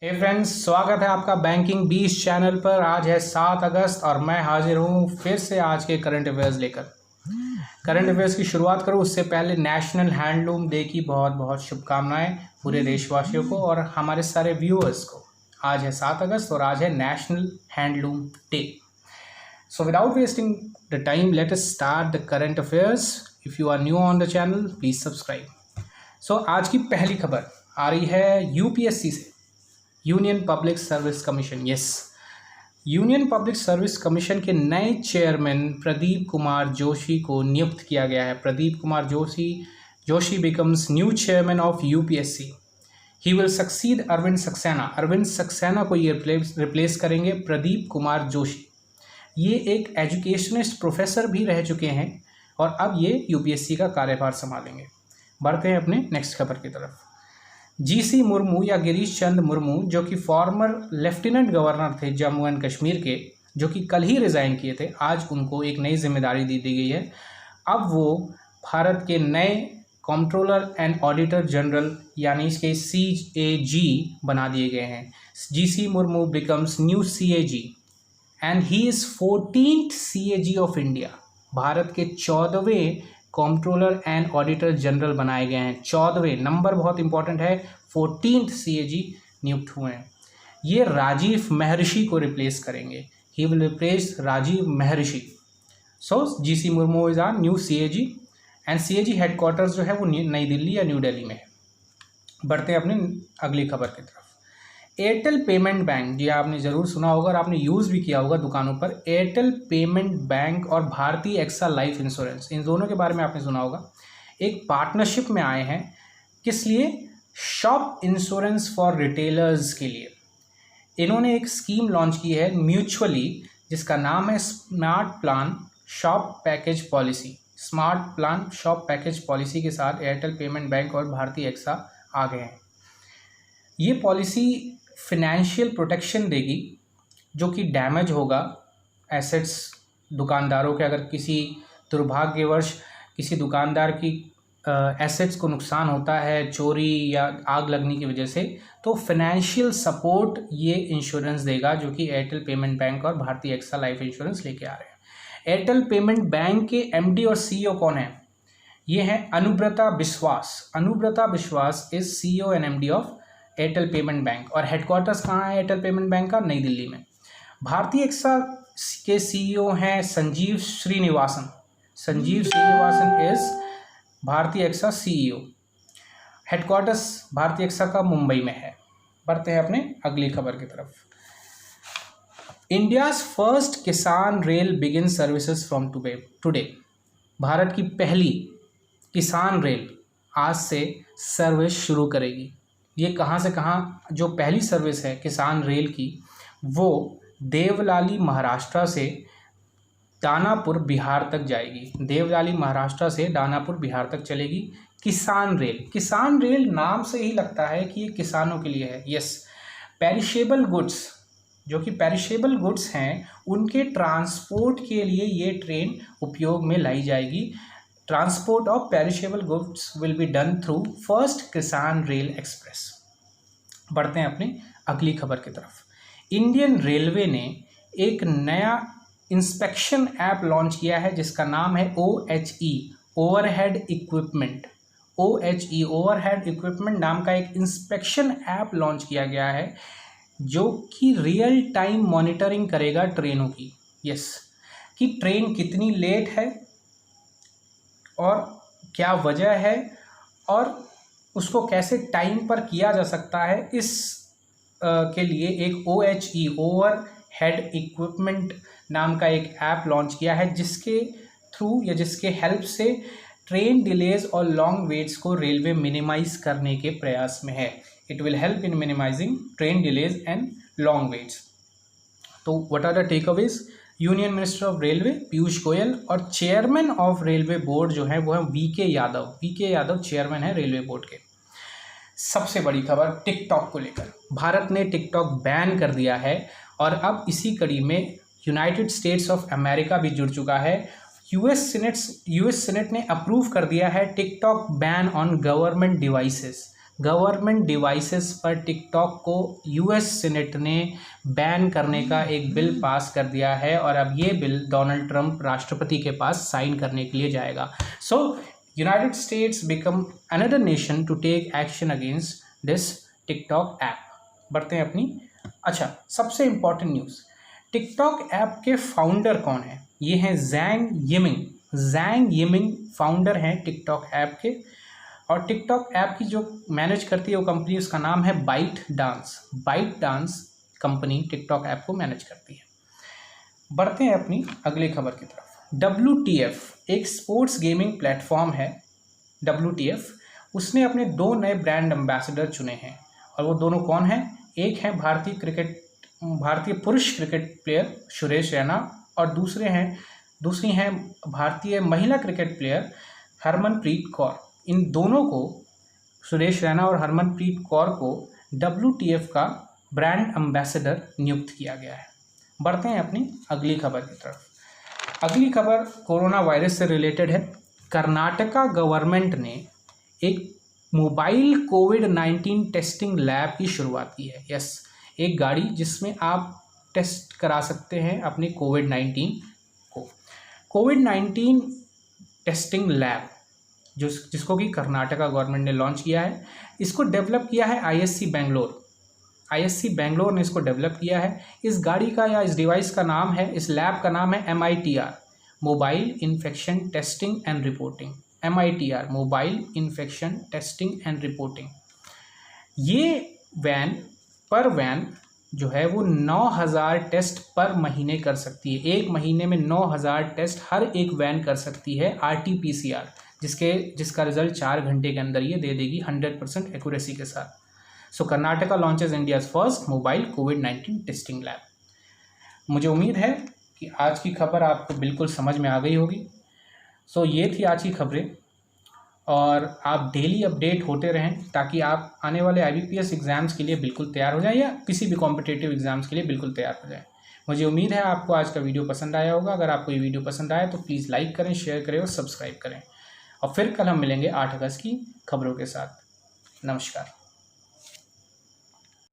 हे friends, स्वागत है आपका बैंकिंग 20 चैनल पर। आज है 7 अगस्त और मैं हाजिर हूँ फिर से आज के करंट अफेयर्स लेकर। करंट अफेयर्स की शुरुआत करूँ उससे पहले नेशनल हैंडलूम डे की बहुत बहुत शुभकामनाएं पूरे देशवासियों को और हमारे सारे व्यूअर्स को। आज है 7 अगस्त और आज है national handloom day. So without wasting the time let us start the current affairs. If you are new on the channel please subscribe. So आज की पहली खबर आ रही है यूपीएससी से, union public service commission. Yes, union public service commission के नए चेयरमैन प्रदीप कुमार जोशी को नियुक्त किया गया है। Pradeep Kumar Joshi becomes new chairman of UPSC. He will succeed Arvind Saxena. Arvind Saxena को ये रिप्लेस करेंगे प्रदीप कुमार जोशी। ये एक एजुकेशनिस्ट प्रोफेसर भी रह चुके हैं और अब ये यूपीएससी का कार्यभार संभालेंगे। बढ़ते हैं अपने नेक्स्ट खबर की तरफ। जीसी मुर्मू या गिरीश चंद मुर्मू, जो कि फॉर्मर लेफ्टिनेंट गवर्नर थे जम्मू एंड कश्मीर के, जो कि कल ही रिज़ाइन किए थे, आज उनको एक नई जिम्मेदारी दी गई है। अब वो भारत के नए कंट्रोलर एंड ऑडिटर जनरल यानी इसके CAG बना दिए गए हैं। GC Murmu becomes new CAG and he is 14th CAG of India. Bharat के 14वें कंट्रोलर एंड ऑडिटर जनरल बनाए गए हैं। 14वें नंबर बहुत इंपॉर्टेंट है। 14th CAG नियुक्त हुए हैं। ये राजीव महर्षि को रिप्लेस करेंगे। He will replace Rajiv Mehrishi. So GC Murmu is our new CAG and CAG headquarters जो है वो नई दिल्ली या न्यू दिल्ली में है। बढ़ते हैं अपनी अगली खबर की तरफ। एयरटेल पेमेंट बैंक, जी आपने ज़रूर सुना होगा और आपने यूज़ भी किया होगा दुकानों पर। एयरटेल पेमेंट बैंक और भारतीय एक्सा लाइफ इंश्योरेंस, इन दोनों के बारे में आपने सुना होगा, एक पार्टनरशिप में आए हैं। किस लिए? शॉप इंश्योरेंस फॉर रिटेलर्स के लिए। इन्होंने एक स्कीम लॉन्च की है म्यूचुअली, जिसका नाम है smart plan shop package policy. Smart plan shop package policy के साथ एयरटेल पेमेंट बैंक और भारतीय एक्सा आ गए हैं। ये पॉलिसी फिनेंशियल प्रोटेक्शन देगी जो कि डैमेज होगा एसेट्स दुकानदारों के। अगर किसी दुर्भाग्यवश किसी दुकानदार की एसेट्स को नुकसान होता है चोरी या आग लगने की वजह से, तो फिनेंशियल सपोर्ट ये इंश्योरेंस देगा, जो कि एयरटेल पेमेंट बैंक और भारतीय एक्सा लाइफ इंश्योरेंस लेके आ रहे हैं। एयरटेल पेमेंट बैंक के MD और CEO कौन है? ये हैं Anubrata Biswas. Anubrata Biswas is CEO and MD of Airtel payment bank और हेडक्वार्टर्स कहाँ है एयरटेल पेमेंट बैंक का? नई दिल्ली में। भारतीय एक्सा के CEO हैं संजीव श्रीनिवासन। संजीव श्रीनिवासन इज भारतीय एक्सा CEO। हेडक्वार्टर्स भारतीय एक्सा का मुंबई में है। बढ़ते हैं अपने अगली खबर की तरफ। इंडियाज फर्स्ट किसान rail begin services from today. Bharat की पहली किसान रेल आज से सर्विस शुरू करेगी। ये कहाँ से कहाँ? जो पहली सर्विस है किसान रेल की, वो देवलाली महाराष्ट्र से दानापुर बिहार तक जाएगी। देवलाली महाराष्ट्र से दानापुर बिहार तक चलेगी किसान रेल। किसान रेल नाम से ही लगता है कि ये किसानों के लिए है। यस, पेरिशेबल गुड्स, जो कि पेरिशेबल गुड्स हैं, उनके ट्रांसपोर्ट के लिए ये ट्रेन उपयोग में लाई जाएगी। Transport of perishable goods will be done through first किसान रेल एक्सप्रेस। बढ़ते हैं अपनी अगली खबर की तरफ। इंडियन रेलवे ने एक नया इंस्पेक्शन ऐप लॉन्च किया है जिसका नाम है OHE overhead equipment. OHE overhead equipment नाम का एक इंस्पेक्शन ऐप लॉन्च किया गया है जो कि रियल टाइम मॉनिटरिंग करेगा ट्रेनों की। यस, कि ट्रेन कितनी लेट है और क्या वजह है और उसको कैसे टाइम पर किया जा सकता है। इस के लिए एक OHE ओवर हेड इक्विपमेंट नाम का एक ऐप लॉन्च किया है, जिसके थ्रू या जिसके हेल्प से ट्रेन डिलेज और लॉन्ग वेट्स को रेलवे मिनिमाइज करने के प्रयास में है। It will help in minimising train delays and long waits. तो what are the takeaways? Union minister of railway Piyush Goyal और चेयरमैन ऑफ रेलवे बोर्ड जो है वो है VK Yadav. VK Yadav chairman है रेलवे बोर्ड के। सबसे बड़ी खबर टिकटॉक को लेकर। भारत ने टिकटॉक बैन कर दिया है और अब इसी कड़ी में यूनाइटेड स्टेट्स ऑफ अमेरिका भी जुड़ चुका है। यूएस सीनेट ने अप्रूव कर दिया है TikTok ban on government devices. Government devices पर टिकटॉक को यूएस सीनेट ने बैन करने का एक बिल पास कर दिया है और अब ये बिल डोनाल्ड ट्रंप राष्ट्रपति के पास साइन करने के लिए जाएगा। So United States become another nation to take action against this TikTok app. बढ़ते हैं अपनी। अच्छा, सबसे इम्पॉर्टेंट न्यूज़, टिकटॉक ऐप के फाउंडर कौन है? ये हैं Zhang Yiming. Zhang Yiming founder हैं टिकटॉक ऐप के, और टिकटॉक ऐप की जो मैनेज करती है वो कंपनी, उसका नाम है ByteDance. ByteDance company TikTok app को मैनेज करती है। बढ़ते हैं अपनी अगली खबर की तरफ। WTF एक स्पोर्ट्स गेमिंग प्लेटफॉर्म है। WTF उसने अपने 2 नए ब्रांड एम्बेसडर चुने हैं, और वो दोनों कौन हैं? एक है भारतीय पुरुष क्रिकेट प्लेयर सुरेश रैना, और दूसरी हैं भारतीय महिला क्रिकेट प्लेयर हरमनप्रीत कौर। इन दोनों को, सुरेश रैना और हरमनप्रीत कौर को, WTF का ब्रांड एम्बेसडर नियुक्त किया गया है। बढ़ते हैं अपनी अगली खबर की तरफ। अगली खबर कोरोना वायरस से रिलेटेड है। कर्नाटका गवर्नमेंट ने एक मोबाइल कोविड-19 टेस्टिंग लैब की शुरुआत की है। यस, एक गाड़ी जिसमें आप टेस्ट करा सकते हैं अपने कोविड-19 को। कोविड-19 टेस्टिंग लैब जिसको कि कर्नाटका गवर्नमेंट ने लॉन्च किया है, इसको डेवलप किया है ISC बेंगलोर। ISC बेंगलोर ने इसको डेवलप किया है। इस गाड़ी का या इस डिवाइस का नाम है, इस लैब का नाम है MITR, mobile infection testing and reporting. MITR, mobile infection testing and reporting. ये वैन जो है वो 9000 टेस्ट पर महीने कर सकती है। एक महीने में 9000 टेस्ट हर एक वैन कर सकती है RT-PCR, जिसका रिजल्ट 4 घंटे के अंदर ये दे देगी 100% एक्यूरेसी के साथ। So Karnataka launches India's first mobile कोविड-19 टेस्टिंग लैब। मुझे उम्मीद है कि आज की खबर आपको बिल्कुल समझ में आ गई होगी। सो ये थी आज की खबरें, और आप डेली अपडेट होते रहें ताकि आप आने वाले IBPS एग्ज़ाम्स के लिए बिल्कुल तैयार हो जाएं, या किसी भी कॉम्पिटिटिव एग्ज़ाम्स के लिए बिल्कुल तैयार हो जाएं। मुझे उम्मीद है आपको आज का वीडियो पसंद आया होगा। अगर आपको ये वीडियो पसंद आया तो प्लीज़ लाइक करें, शेयर करें और सब्सक्राइब करें। और फिर कल हम मिलेंगे 8 अगस्त की खबरों के साथ। नमस्कार।